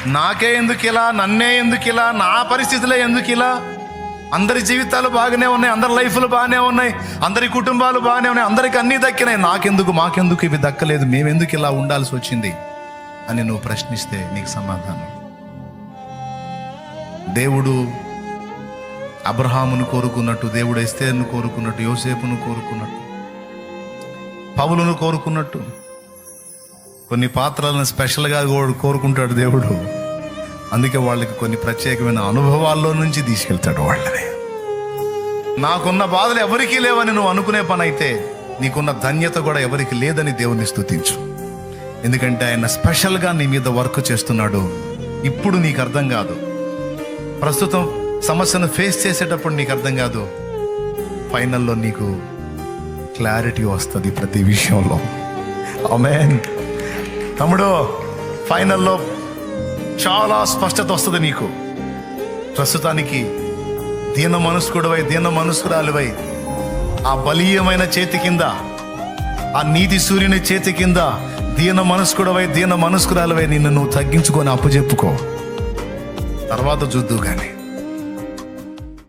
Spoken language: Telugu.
నాకే ఎందుకు ఇలా, నన్నే ఎందుకు ఇలా, నా పరిస్థితులే ఎందుకు ఇలా? అందరి జీవితాలు బాగానే ఉన్నాయి, అందరి లైఫ్లు బాగానే ఉన్నాయి, అందరి కుటుంబాలు బాగానే ఉన్నాయి, అందరికి అన్నీ దక్కినాయి, నాకెందుకు మాకెందుకు ఇవి దక్కలేదు, మేమెందుకు ఇలా ఉండాల్సి వచ్చింది అని నువ్వు ప్రశ్నిస్తే నీకు సమాధానం. దేవుడు అబ్రహామును కోరుకున్నట్టు, దేవుడు ఎస్తేరును కోరుకున్నట్టు, యోసేపును కోరుకున్నట్టు, పౌలును కోరుకున్నట్టు కొన్ని పాత్రలను స్పెషల్గా కోరుకుంటాడు దేవుడు. అందుకే వాళ్ళకి కొన్ని ప్రత్యేకమైన అనుభవాల్లో నుంచి తీసుకెళ్తాడు వాళ్ళని. నాకున్న బాధలు ఎవరికీ లేవని నువ్వు అనుకునే పని అయితే నీకున్న ధన్యత కూడా ఎవరికి లేదని దేవుని స్తుతించు. ఎందుకంటే ఆయన స్పెషల్గా నీ మీద వర్క్ చేస్తున్నాడు. ఇప్పుడు నీకు అర్థం కాదు, ప్రస్తుతం సమస్యను ఫేస్ చేసేటప్పుడు నీకు అర్థం కాదు, ఫైనల్లో నీకు క్లారిటీ వస్తుంది ప్రతి విషయంలో. ఆమేన్. తమ్ముడు, ఫైనల్లో చాలా స్పష్టత వస్తుంది నీకు. ప్రస్తుతానికి దీన మనస్కుడవై, దీన మనస్కురాలివై ఆ బలీయమైన చేతి కింద, ఆ నీతి సూర్యుని చేతి కింద దీన మనస్కుడవై, దీన మనస్కురాలివై నిన్ను నువ్వు తగ్గించుకొని అప్పచెప్పుకో. తర్వాత చూద్దు కానీ